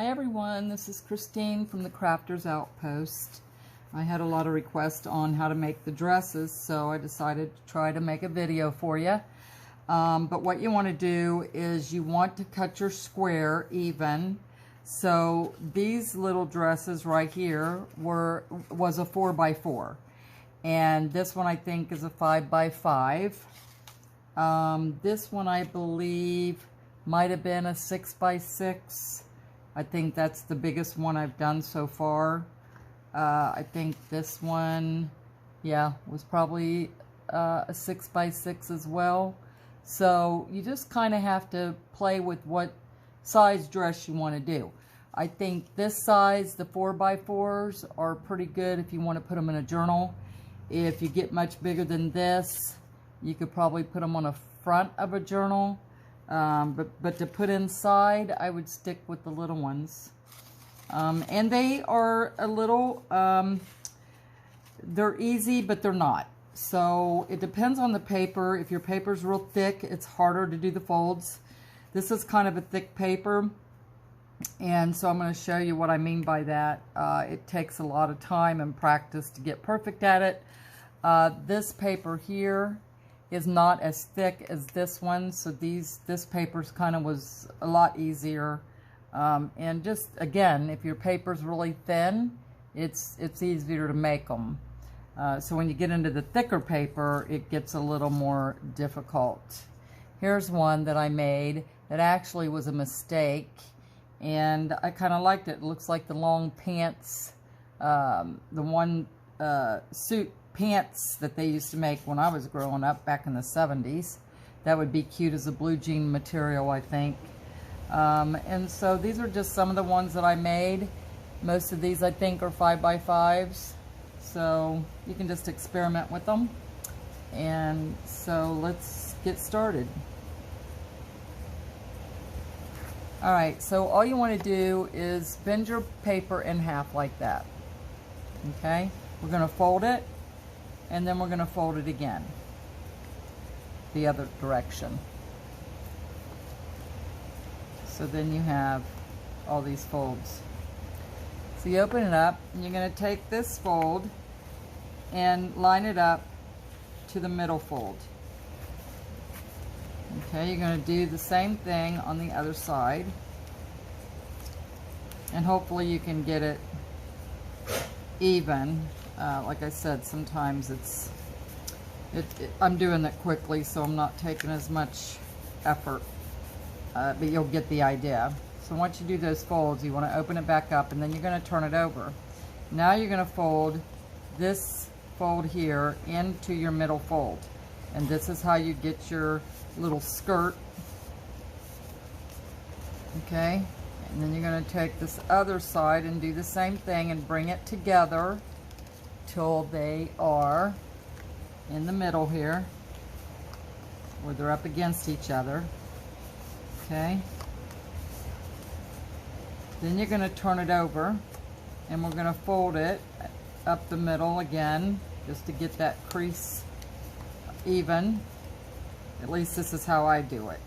Hi everyone, this is Christine from the Crafters Outpost. I had a lot of requests on how to make the dresses, so I decided to try to make a video for you. But what you want to do is you want to cut your square even. So these little dresses right here was a 4x4, and this one I think is a 5x5. This one I believe might have been a 6x6. I think that's the biggest one I've done so far. I think this one, yeah, was probably a 6x6 as well. So you just kind of have to play with what size dress you want to do. I think this size, the 4x4s, are pretty good if you want to put them in a journal. If you get much bigger than this, you could probably put them on the front of a journal. But to put inside, I would stick with the little ones. And they are a little, they're easy, but they're not. So it depends on the paper. If your paper's real thick, it's harder to do the folds. This is kind of a thick paper, and so I'm going to show you what I mean by that. It takes a lot of time and practice to get perfect at it. This paper here is not as thick as this one, so this paper's kind of was a lot easier. And just again, if your paper's really thin, it's easier to make them. So when you get into the thicker paper, it gets a little more difficult. Here's one that I made that actually was a mistake, and I kind of liked it. It looks like the long pants, the one suit pants that they used to make when I was growing up back in the 70s. That would be cute as a blue jean material, I think. And so these are just some of the ones that I made. Most of these I think are 5x5s. So you can just experiment with them. And so let's get started. Alright, so all you want to do is bend your paper in half like that. Okay? We're going to fold it, and then we're going to fold it again the other direction. So then you have all these folds. So you open it up, and you're going to take this fold and line it up to the middle fold. Okay, you're going to do the same thing on the other side, and hopefully you can get it even. Like I said, sometimes I'm doing it quickly, so I'm not taking as much effort, but you'll get the idea. So once you do those folds, you want to open it back up, and then you're going to turn it over. Now you're going to fold this fold here into your middle fold, and this is how you get your little skirt. Okay, and then you're going to take this other side and do the same thing and bring it together till they are in the middle here, where they're up against each other. Okay, then you're going to turn it over, and we're going to fold it up the middle again, just to get that crease even. At least this is how I do it.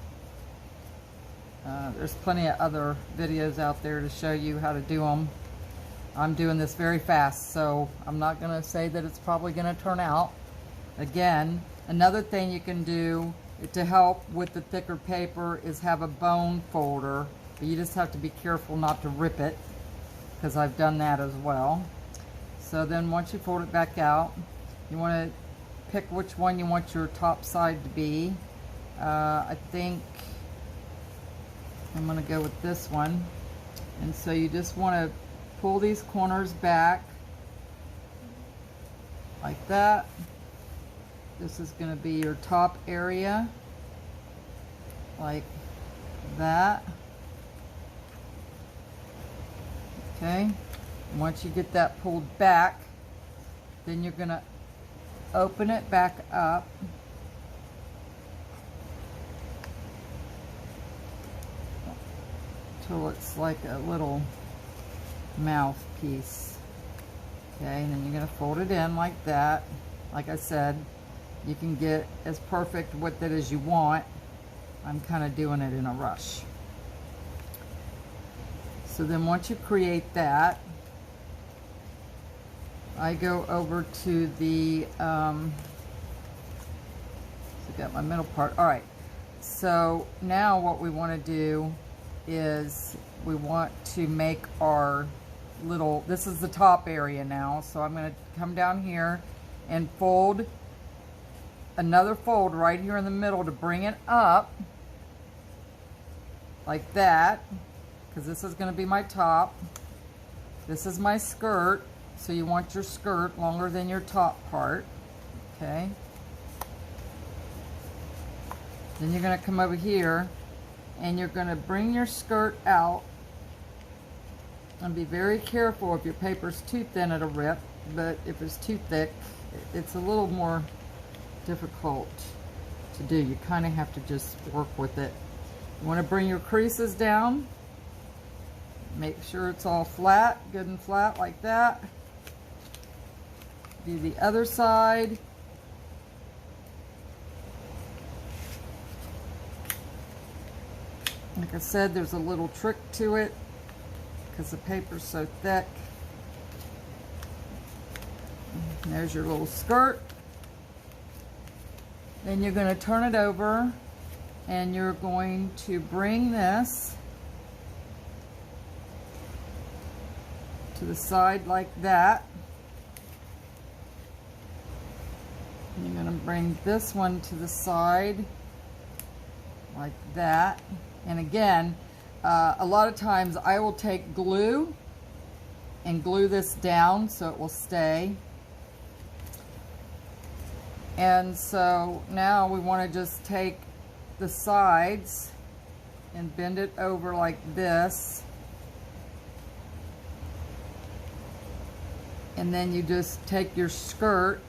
There's plenty of other videos out there to show you how to do them. I'm doing this very fast, so I'm not going to say that it's probably going to turn out. Again, another thing you can do to help with the thicker paper is have a bone folder, but you just have to be careful not to rip it, because I've done that as well. So then once you fold it back out, you want to pick which one you want your top side to be. I think I'm going to go with this one. And so you just want to pull these corners back like that. This is going to be your top area, like that. Okay, once you get that pulled back, then you're going to open it back up till it's like a little mouthpiece. Okay, and then you're going to fold it in like that. Like I said, you can get as perfect with it as you want. I'm kind of doing it in a rush. So then once you create that, I go over to the, so got my middle part. All right, so now what we want to do is we want to make our little, this is the top area now, so I'm going to come down here and fold another fold right here in the middle to bring it up like that, because this is going to be my top. This is my skirt, so you want your skirt longer than your top part. Okay, then you're going to come over here and you're going to bring your skirt out, and be very careful. If your paper's too thin, it'll rip, but if it's too thick, it's a little more difficult to do. You kind of have to just work with it. You want to bring your creases down, make sure it's all flat, good and flat like that. Do the other side. Like I said, there's a little trick to it because the paper's so thick. And there's your little skirt. Then you're going to turn it over and you're going to bring this to the side like that. And you're going to bring this one to the side like that. And again, a lot of times I will take glue and glue this down so it will stay. And so now we want to just take the sides and bend it over like this. And then you just take your skirt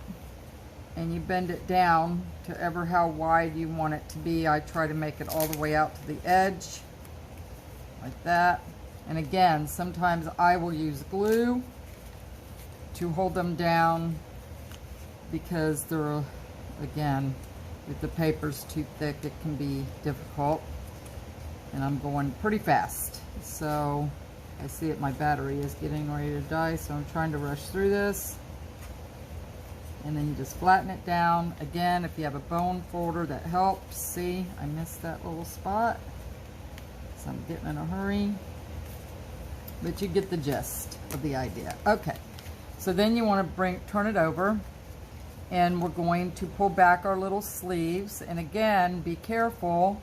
and you bend it down to ever how wide you want it to be. I try to make it all the way out to the edge, like that. And again, sometimes I will use glue to hold them down because they're, again, if the paper's too thick, it can be difficult. And I'm going pretty fast. So I see that my battery is getting ready to die, so I'm trying to rush through this. And then you just flatten it down. Again, if you have a bone folder, that helps. See, I missed that little spot, so I'm getting in a hurry. But you get the gist of the idea. Okay, so then you want to turn it over, and we're going to pull back our little sleeves. And again, be careful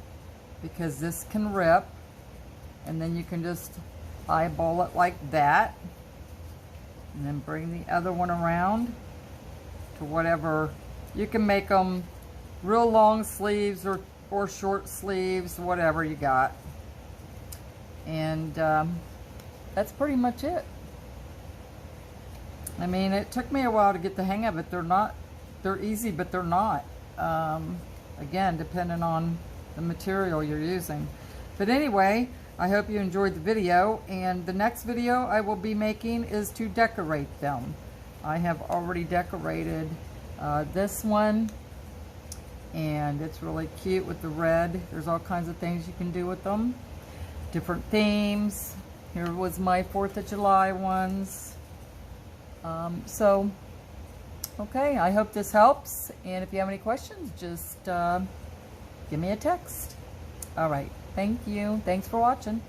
because this can rip. And then you can just eyeball it like that, and then bring the other one around to whatever. You can make them real long sleeves or short sleeves, whatever you got. And that's pretty much it. I mean, it took me a while to get the hang of it. They're easy, but they're not. Again, depending on the material you're using. But anyway, I hope you enjoyed the video, and the next video I will be making is to decorate them. I have already decorated this one, and it's really cute with the red. There's all kinds of things you can do with them. Different themes. Here was my 4th of July ones. So, okay, I hope this helps, and if you have any questions, just give me a text. All right, thank you. Thanks for watching.